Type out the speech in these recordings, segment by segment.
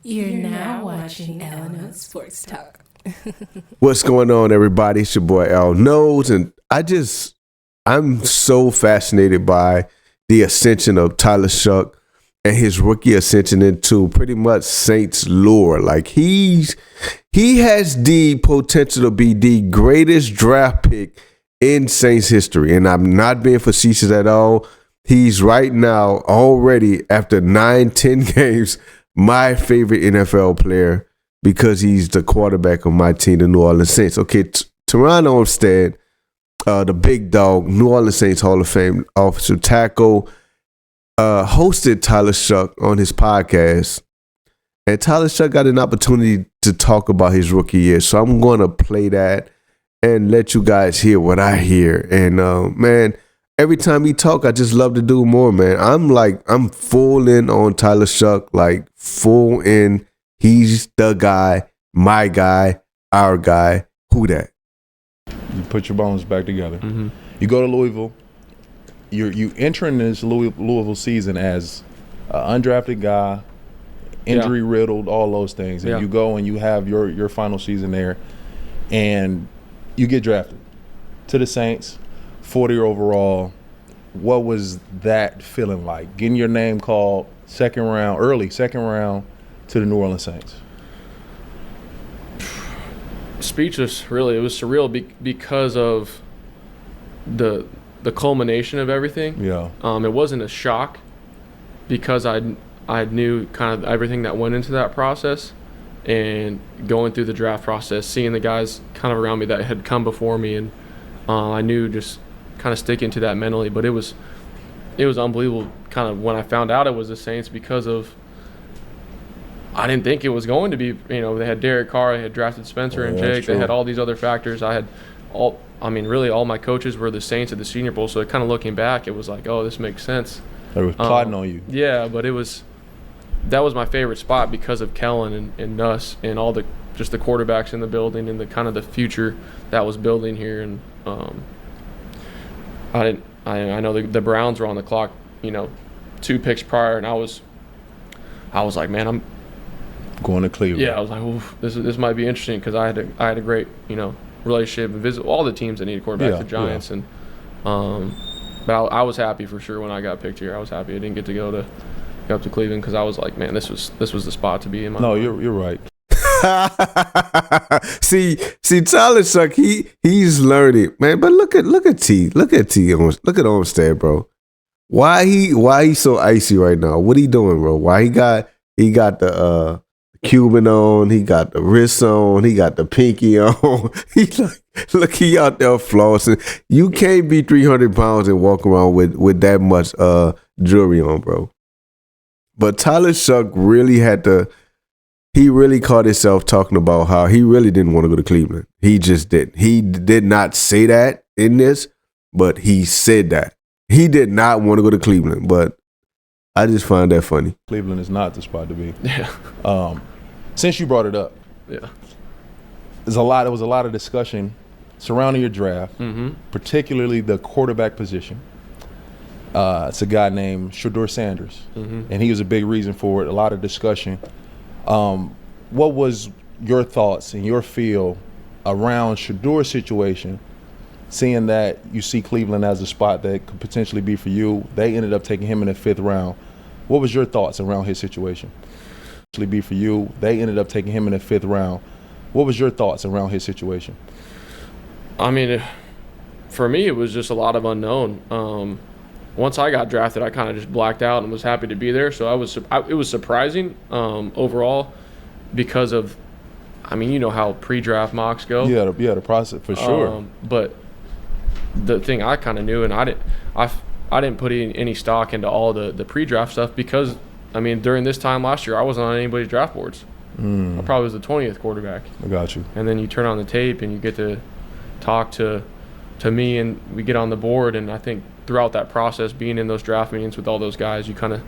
You're now watching L Sports Talk. What's going on, everybody? It's your boy Al Knows, and I'm so fascinated by the ascension of Tyler Shuck and his rookie ascension into pretty much Saints lore. Like he has the potential to be the greatest draft pick in Saints history, and I'm not being facetious at all. He's right now already after 9-10 games my favorite NFL player because he's the quarterback of my team, the New Orleans Saints. Okay, Terron Armstead, the big dog, New Orleans Saints Hall of Fame offensive tackle, hosted Tyler Shuck on his podcast. And Tyler Shuck got an opportunity to talk about his rookie year. So I'm going to play that and let you guys hear what I hear. And, man, every time he talk, I just love to do more, man. I'm full in on Tyler Shuck, like full in. He's the guy, my guy, our guy. Who that? You put your bones back together. Mm-hmm. You go to Louisville. You entering this Louisville season as an undrafted guy, injury riddled, all those things, and you go and you have your final season there, and you get drafted to the Saints, 40 overall. What was that feeling like? Getting your name called early second round to the New Orleans Saints. Speechless, really. It was surreal because of the culmination of everything. Yeah. It wasn't a shock because I knew kind of everything that went into that process, and going through the draft process, seeing the guys kind of around me that had come before me, and I knew just kind of sticking to that mentally. But it was unbelievable kind of when I found out it was the Saints, because of I didn't think it was going to be, they had Derek Carr, they had drafted Spencer and Jake, they had all these other factors. Really all my coaches were the Saints at the Senior Bowl, so kind of looking back, it was like, oh, this makes sense. They were plotting on you. Yeah, but that was my favorite spot because of Kellen and Nuss and all the quarterbacks in the building and the kind of the future that was building here. And I know the Browns were on the clock, 2 picks prior, and I was like, man, I'm going to Cleveland. Yeah, I was like, oof, this might be interesting because I had a great relationship and visit all the teams that needed quarterbacks, the Giants, and but I was happy for sure when I got picked here. I was happy I didn't get to go up to Cleveland because I was like, man, this was the spot to be in. You're right. see Tyler Shuck, he's learning, man. But look at Armstead, bro. Why he so icy right now? What he doing, bro? Why he got the Cuban on, he got the wrist on, he got the pinky on. He out there flossing. You can't be 300 pounds and walk around with that much jewelry on, bro. But Tyler Shuck really he really caught himself talking about how he really didn't want to go to Cleveland. He just didn't. He did not say that in this, but he said that. He did not want to go to Cleveland, but I just find that funny. Cleveland is not the spot to be. Yeah. Since you brought it up, there was a lot of discussion surrounding your draft, particularly the quarterback position. It's a guy named Shedeur Sanders, and he was a big reason for it. A lot of discussion. What was your thoughts and your feel around Shedeur's situation, seeing that you see Cleveland as a spot that could potentially be for you? They ended up taking him in the 5th round. What was your thoughts around his situation? Be for you. They ended up taking him in the 5th round. What was your thoughts around his situation? I mean, for me, it was just a lot of unknown. Once I got drafted, I kind of just blacked out and was happy to be there. So it was surprising overall because of, how pre-draft mocks go. Yeah, the process for sure. But the thing I kind of knew, and I didn't put any stock into all the pre-draft stuff because, during this time last year, I wasn't on anybody's draft boards. I probably was the 20th quarterback. I got you. And then you turn on the tape and you get to talk to me, and we get on the board, and I think throughout that process, being in those draft meetings with all those guys, you kind of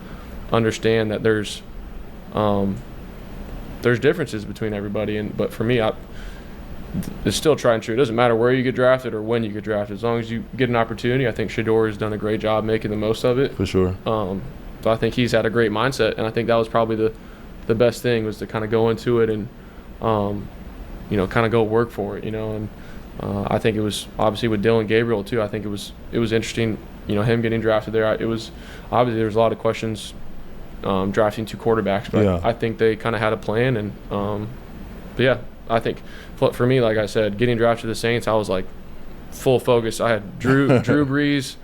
understand that there's differences between everybody. But for me, it's still try and true. It doesn't matter where you get drafted or when you get drafted. As long as you get an opportunity, I think Shedeur has done a great job making the most of it. For sure. So I think he's had a great mindset, and I think that was probably the best thing was to kind of go into it and, you know, kind of go work for it, you know. And I think it was obviously with Dylan Gabriel too. I think it was interesting, you know, him getting drafted there. It was obviously there was a lot of questions drafting 2 quarterbacks, but Yeah. I think they kind of had a plan. And but yeah, I think for me, like I said, getting drafted to the Saints, I was like full focus. I had Drew Brees,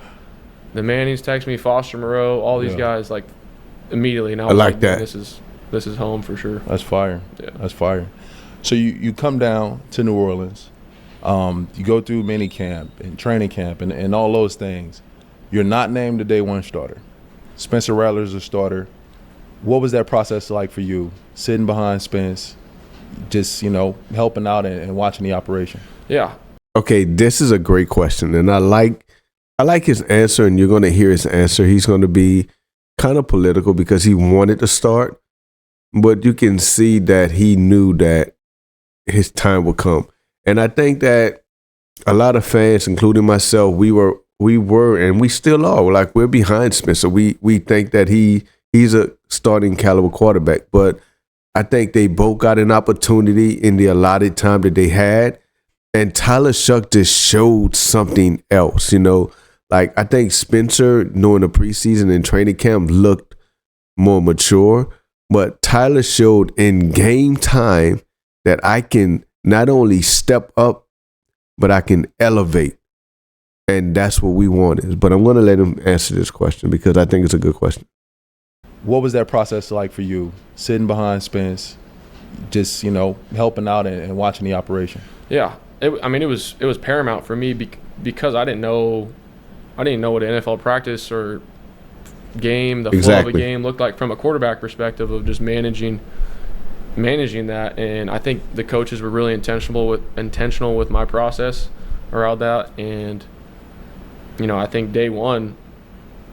the Mannings text me, Foster Moreau, all these guys like immediately. And I was like that. Man, this is home for sure. That's fire. Yeah. That's fire. So you come down to New Orleans. You go through mini camp and training camp and all those things. You're not named the day one starter. Spencer Rattler's a starter. What was that process like for you, sitting behind Spence, just, you know, helping out and watching the operation? Yeah. Okay, this is a great question, and I like his answer, and you're going to hear his answer. He's going to be kind of political because he wanted to start, but you can see that he knew that his time would come. And I think that a lot of fans, including myself, we were, and we still are, like, we're behind Spencer. We think that he's a starting caliber quarterback, but I think they both got an opportunity in the allotted time that they had. And Tyler Shuck just showed something else, you know. Like, I think Spencer, during the preseason and training camp, looked more mature, but Tyler showed in game time that I can not only step up, but I can elevate. And that's what we wanted. But I'm going to let him answer this question because I think it's a good question. What was that process like for you, sitting behind Spence, just, you know, helping out and watching the operation? Yeah. It was paramount for me because I didn't know what an NFL practice or game, the flow of a game looked like from a quarterback perspective of just managing that. And I think the coaches were really intentional with my process around that. And, you know, I think day one,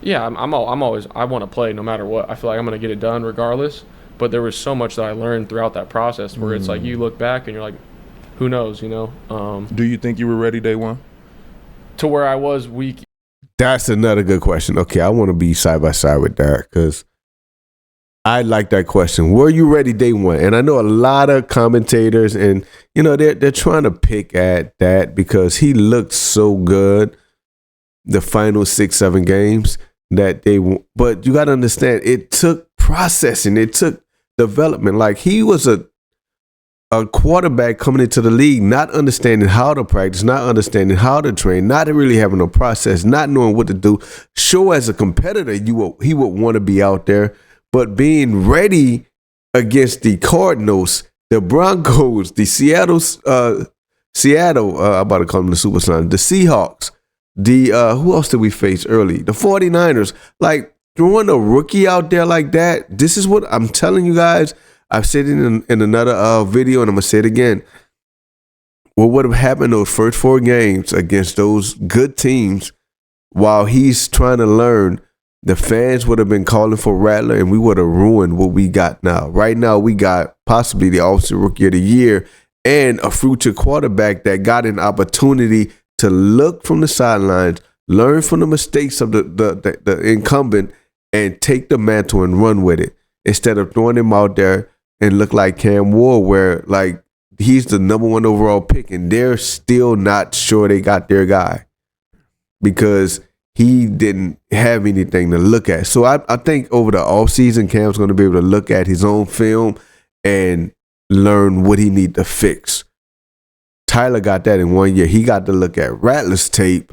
yeah, I'm always, I want to play no matter what. I feel like I'm going to get it done regardless. But there was so much that I learned throughout that process where it's like you look back and you're like, who knows, you know? Do you think you were ready day one? To where I was week. That's another good question. Okay, I want to be side by side with that because I like that question. Were you ready day one? And I know a lot of commentators, and you know they're trying to pick at that because he looked so good the final 6-7 games that they. But you got to understand, it took processing, it took development. Like, he was a quarterback coming into the league, not understanding how to practice, not understanding how to train, not really having a process, not knowing what to do. Sure, as a competitor, he would want to be out there, but being ready against the Cardinals, the Broncos, the Seattle, I'm about to call them the Super Sons, the Seahawks, the who else did we face early? The 49ers. Like, throwing a rookie out there like that, this is what I'm telling you guys. I've said it in another video, and I'm going to say it again. What would have happened those first 4 games against those good teams while he's trying to learn, the fans would have been calling for Rattler, and we would have ruined what we got now. Right now, we got possibly the Offensive Rookie of the Year and a future quarterback that got an opportunity to look from the sidelines, learn from the mistakes of the incumbent, and take the mantle and run with it instead of throwing him out there and look like Cam Ward, where like he's the number 1 overall pick and they're still not sure they got their guy because he didn't have anything to look at. So I think over the offseason, Cam's going to be able to look at his own film and learn what he need to fix. Tyler got that in 1 year. He got to look at Rattler's tape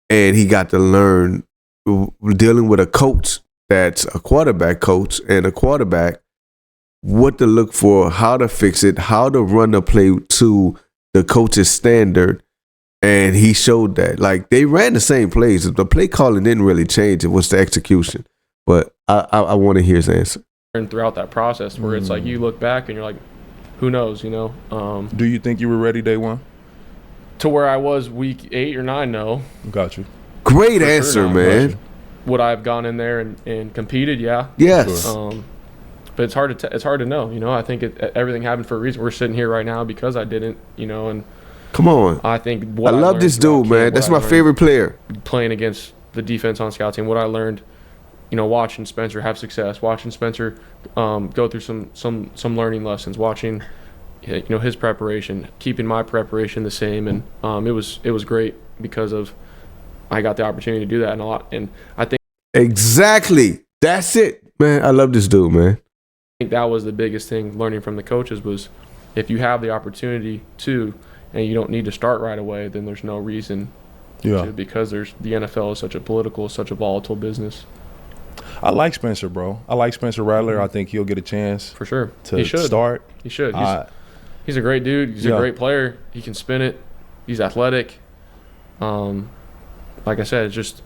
and he got to learn dealing with a coach that's a quarterback coach and a quarterback, what to look for, how to fix it, how to run the play to the coach's standard. And he showed that. Like, they ran the same plays. The play calling didn't really change. It was the execution. But I want to hear his answer. And throughout that process where it's like you look back and you're like, who knows, you know? Do you think you were ready day one? To where I was week 8 or 9, no. Got you. Great answer, man. Would I have gone in there and competed? Yeah. Yes. But it's hard to know. You know, I think everything happened for a reason. We're sitting here right now because I didn't. You know, and come on. I think I love this dude, man. That's my favorite player. Playing against the defense on scout team, what I learned watching Spencer have success, watching Spencer go through some learning lessons, watching his preparation, keeping my preparation the same, and it was great because of I got the opportunity to do that and I think exactly that's it, man. I love this dude, man. I think that was the biggest thing learning from the coaches was if you have the opportunity to and you don't need to start right away, then there's no reason to, because the NFL is such a volatile business. I like Spencer, bro. I like Spencer Rattler. I think he'll get a chance for sure to start. He should. He's a great dude. He's a great player. He can spin it. He's athletic. Like I said, it's just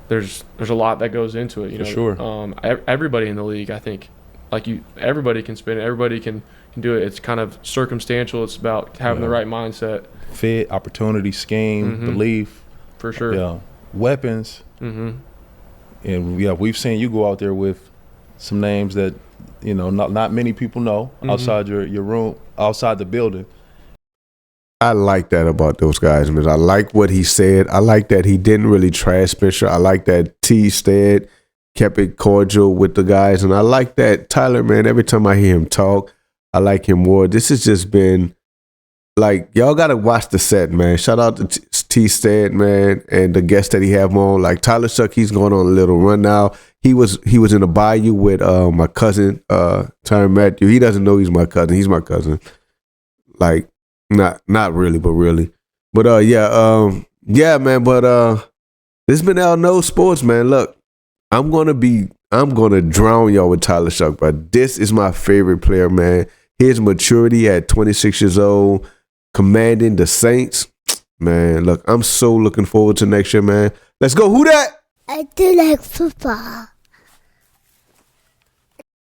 there's a lot that goes into it. For sure. Everybody in the league, I think, everybody can spin it. Everybody can do it. It's kind of circumstantial. It's about having the right mindset, fit, opportunity, scheme, belief. For sure. Yeah, weapons. And we've seen you go out there with some names that not many people know outside your room, outside the building. I like that about those guys, man. I like what he said. I like that he didn't really trash Spencer. I like that T Stead kept it cordial with the guys, and I like that Tyler, man. Every time I hear him talk, I like him more. This has just been like, y'all gotta watch the set, man. Shout out to T Stead, man, and the guests that he have on. Like Tyler Shuck, he's going on a little run now. He was in the bayou with my cousin, Terron Matthew. He doesn't know he's my cousin. He's my cousin. Like, not really, but really. But yeah, man. But this has been L Knows Sports, man. Look, I'm gonna drown y'all with Tyler Shuck, but this is my favorite player, man. His maturity at 26 years old, commanding the Saints. Man, look, I'm so looking forward to next year, man. Let's go. Who that? I do like football.